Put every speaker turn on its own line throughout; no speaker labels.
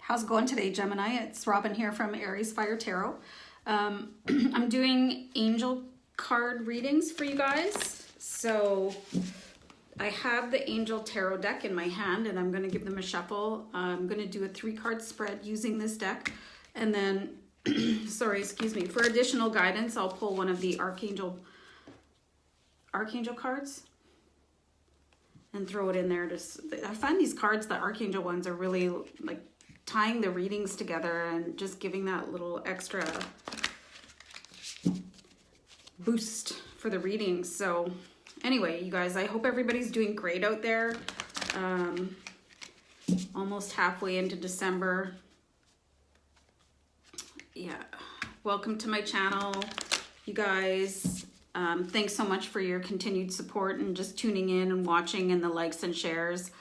How's it going today, Gemini? It's Robin here from AriesFireTarot. I'm doing angel card readings for you guys. So I have the angel tarot deck in my hand and I'm going to give them a shuffle. I'm going to do a 3-card spread using this deck. And then, sorry, excuse me, for additional guidance, I'll pull one of the Archangel cards and throw it in there. I find these cards, the Archangel ones, are really like tying the readings together and just giving that little extra boost for the readings. So anyway, you guys, I hope everybody's doing great out there. Almost halfway into December. Yeah, welcome to my channel, you guys. Thanks so much for your continued support and just tuning in and watching and the likes and shares.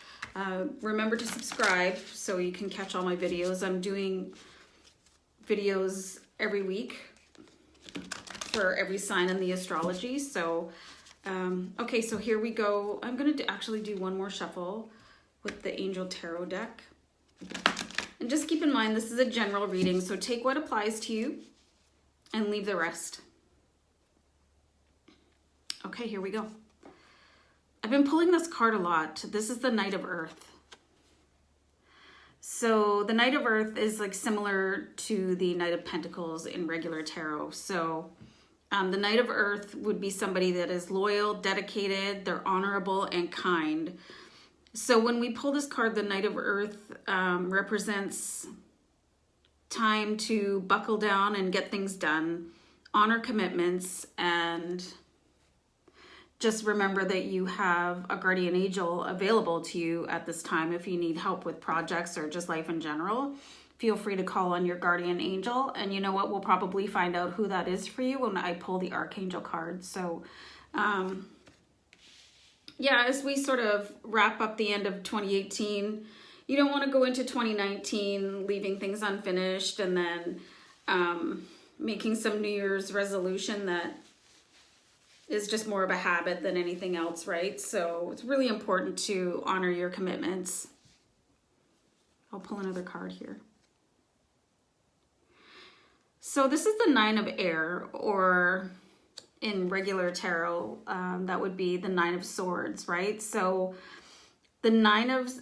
Remember to subscribe so you can catch all my videos. I'm doing videos every week for every sign in the astrology. So, okay, so here we go. I'm going to actually do one more shuffle with the Angel Tarot deck. And just keep in mind, this is a general reading, so take what applies to you and leave the rest. Okay, here we go. I've been pulling this card a lot. This is the Knight of Earth. So the Knight of Earth is like similar to the Knight of Pentacles in regular tarot. So the Knight of Earth would be somebody that is loyal, dedicated, they're honorable, and kind. So when we pull this card, the Knight of Earth represents time to buckle down and get things done, honor commitments, and just remember that you have a guardian angel available to you at this time. If you need help with projects or just life in general, feel free to call on your guardian angel. And you know what? We'll probably find out who that is for you when I pull the Archangel card. So, yeah, as we sort of wrap up the end of 2018, you don't want to go into 2019 leaving things unfinished and then making some New Year's resolution that is just more of a habit than anything else, right? So it's really important to honor your commitments. I'll pull another card here. So this is the Nine of Air, or in regular tarot, that would be the Nine of Swords, right? So the Nine of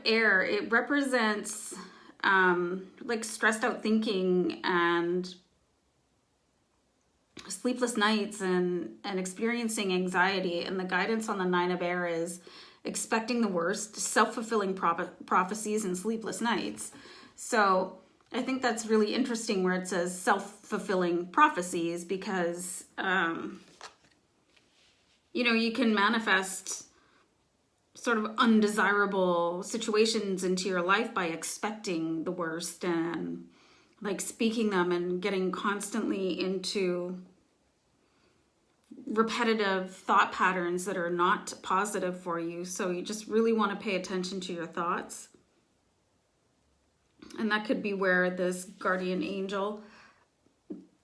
Air, it represents like stressed out thinking and sleepless nights and experiencing anxiety. And the guidance on the Nine of Air is expecting the worst, self-fulfilling prophecies, and sleepless nights. So I think that's really interesting where it says self-fulfilling prophecies, because you know, you can manifest sort of undesirable situations into your life by expecting the worst and like speaking them and getting constantly into repetitive thought patterns that are not positive for you. So you just really want to pay attention to your thoughts. And that could be where this guardian angel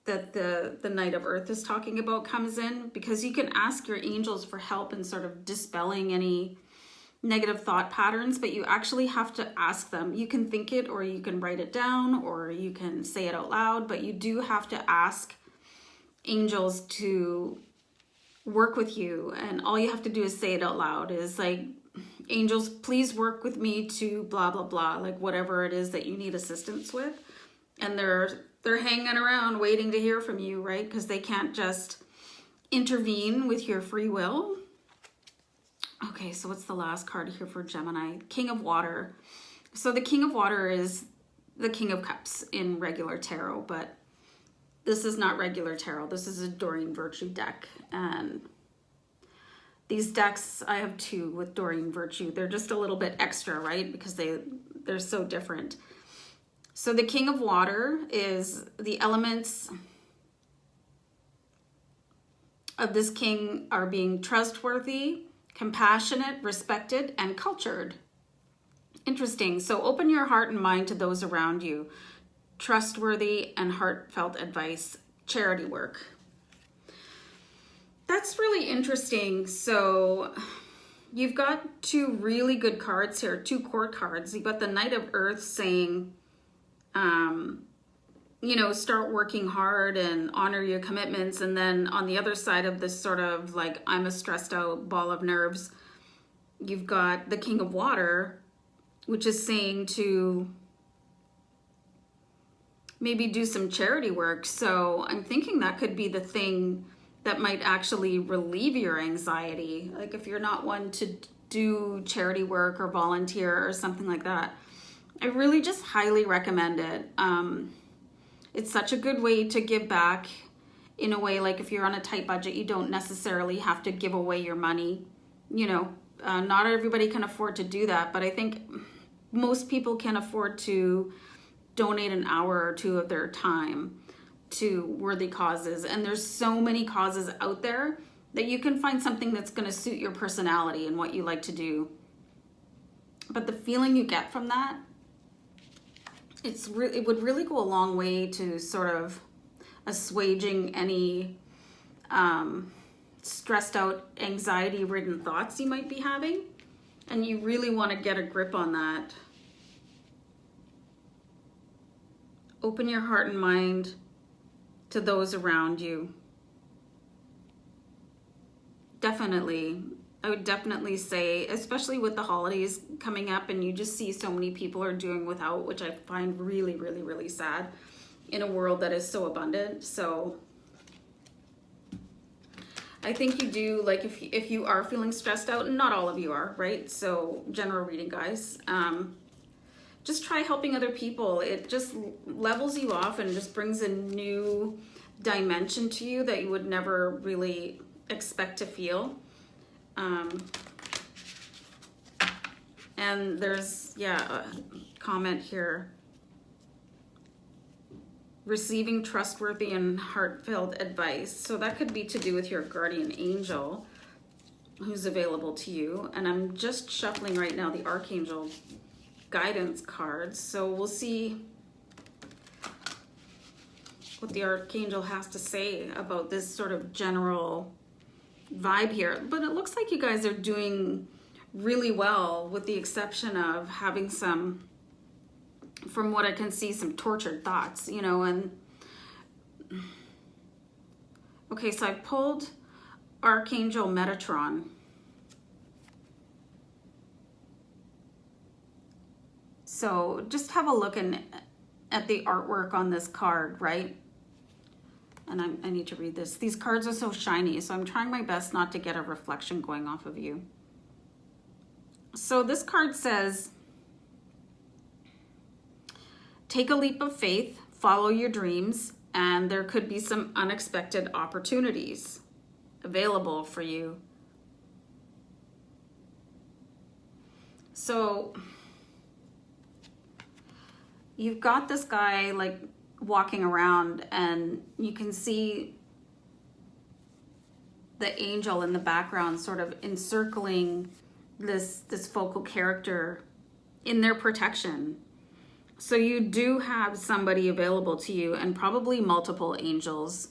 that the Knight of Earth is talking about comes in, because you can ask your angels for help in sort of dispelling any negative thought patterns, but you actually have to ask them. You can think it, or you can write it down, or you can say it out loud, but you do have to ask angels to work with you. And all you have to do is say it out loud, is like, angels, please work with me to blah, blah, blah, like whatever it is that you need assistance with. And they're hanging around waiting to hear from you, right? Because they can't just intervene with your free will. Okay, so what's the last card here for Gemini? King of Water. So the King of Water is the King of Cups in regular tarot, but this is not regular tarot. This is a Doreen Virtue deck. And these decks, I have 2 with Doreen Virtue. They're just a little bit extra, right? Because they're so different. So the King of Water is the elements of this king are being trustworthy, compassionate, respected, and cultured. Interesting. So open your heart and mind to those around you. Trustworthy and heartfelt advice, charity work. That's really interesting. So you've got two really good cards here, two court cards. You've got the Knight of Earth saying, you know, start working hard and honor your commitments. And then on the other side of this sort of like, I'm a stressed out ball of nerves, you've got the King of Water, which is saying to maybe do some charity work. So I'm thinking that could be the thing that might actually relieve your anxiety. Like if you're not one to do charity work or volunteer or something like that, I really just highly recommend it. It's such a good way to give back in a way, like if you're on a tight budget, you don't necessarily have to give away your money. You know, not everybody can afford to do that, but I think most people can afford to donate an hour or two of their time to worthy causes. And there's so many causes out there that you can find something that's going to suit your personality and what you like to do. But the feeling you get from that, it would really go a long way to sort of assuaging any stressed out, anxiety ridden thoughts you might be having. And you really want to get a grip on that. Open your heart and mind to those around you. Definitely. I would definitely say, especially with the holidays coming up and you just see so many people are doing without, which I find really, really, really sad in a world that is so abundant. So I think you do, like if you are feeling stressed out, and not all of you are, right? So general reading, guys. Just try helping other people. It just levels you off and just brings a new dimension to you that you would never really expect to feel. And there's, a comment here. Receiving trustworthy and heartfelt advice. So that could be to do with your guardian angel who's available to you. And I'm just shuffling right now the Archangel guidance cards. So we'll see what the Archangel has to say about this sort of general vibe here. But it looks like you guys are doing really well, with the exception of having some, from what I can see, some tortured thoughts, you know. And okay, so I pulled Archangel Metatron. So just have a look at the artwork on this card, right? And I need to read this. These cards are so shiny, so I'm trying my best not to get a reflection going off of you. So this card says, take a leap of faith, follow your dreams, and there could be some unexpected opportunities available for you. So you've got this guy like walking around and you can see the angel in the background sort of encircling this focal character in their protection. So you do have somebody available to you, and probably multiple angels.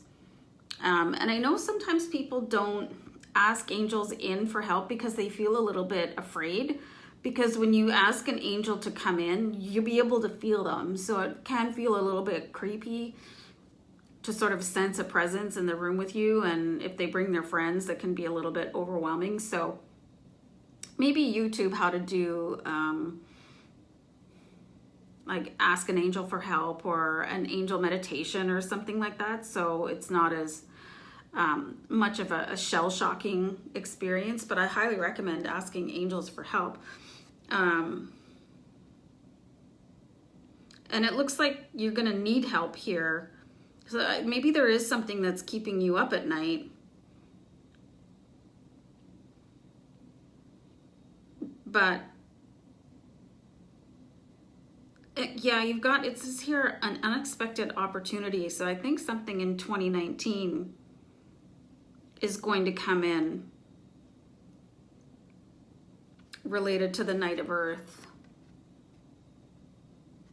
And I know sometimes people don't ask angels in for help because they feel a little bit afraid, because when you ask an angel to come in, you'll be able to feel them. So it can feel a little bit creepy to sort of sense a presence in the room with you. And if they bring their friends, that can be a little bit overwhelming. So maybe YouTube how to do like ask an angel for help, or an angel meditation or something like that. So it's not as much of a shell-shocking experience, but I highly recommend asking angels for help. And it looks like you're gonna need help here. So maybe there is something that's keeping you up at night. But yeah, you've got, it says here, an unexpected opportunity. So I think something in 2019 is going to come in related to the Knight of Earth.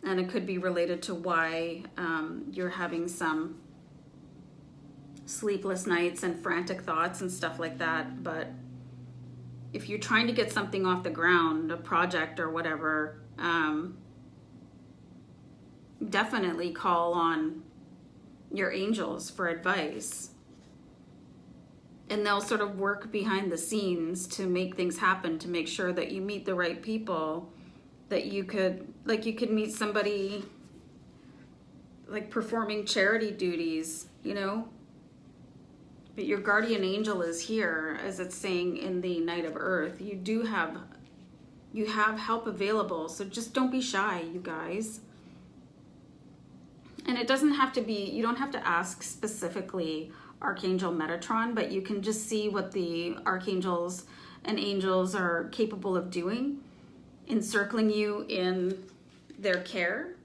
And it could be related to why you're having some sleepless nights and frantic thoughts and stuff like that. But if you're trying to get something off the ground, a project or whatever, definitely call on your angels for advice. And they'll sort of work behind the scenes to make things happen, to make sure that you meet the right people, that you could meet somebody like performing charity duties, you know. But your guardian angel is here, as it's saying in the Knight of Earth. You have help available, so just don't be shy, you guys. And it doesn't have to be, you don't have to ask specifically Archangel Metatron, but you can just see what the archangels and angels are capable of doing, encircling you in their care.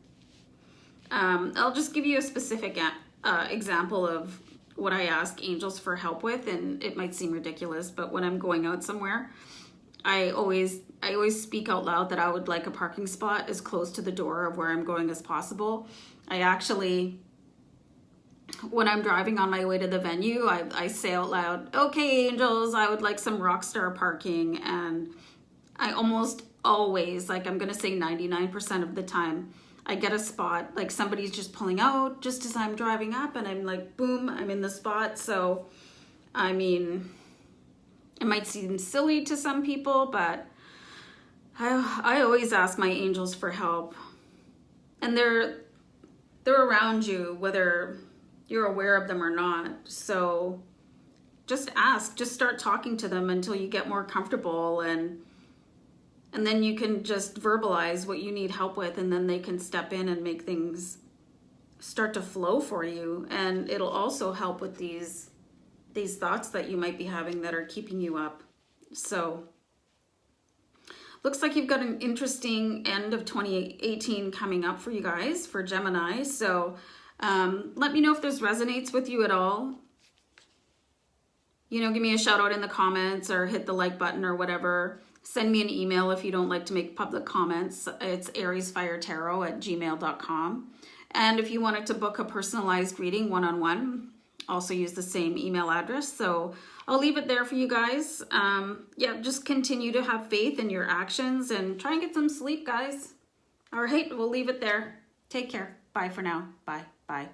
I'll just give you a specific example of what I ask angels for help with, and it might seem ridiculous, but when I'm going out somewhere, I always speak out loud that I would like a parking spot as close to the door of where I'm going as possible. I actually, when I'm driving on my way to the venue, I say out loud, okay, angels, I would like some rock star parking. And I almost always, like I'm going to say 99% of the time, I get a spot, like somebody's just pulling out just as I'm driving up, and I'm like, boom, I'm in the spot. So, I mean, it might seem silly to some people, but I always ask my angels for help. And they're around you, whether you're aware of them or not. So just ask, just start talking to them until you get more comfortable, and then you can just verbalize what you need help with, and then they can step in and make things start to flow for you. And it'll also help with these thoughts that you might be having that are keeping you up. So looks like you've got an interesting end of 2018 coming up for you guys, for Gemini. So let me know if this resonates with you at all. You know, give me a shout out in the comments or hit the like button or whatever. Send me an email if you don't like to make public comments. It's AriesFireTarot@gmail.com. And if you wanted to book a personalized reading one-on-one, also use the same email address. So I'll leave it there for you guys. Yeah, just continue to have faith in your actions and try and get some sleep, guys. All right, we'll leave it there. Take care. Bye for now. Bye. Bye.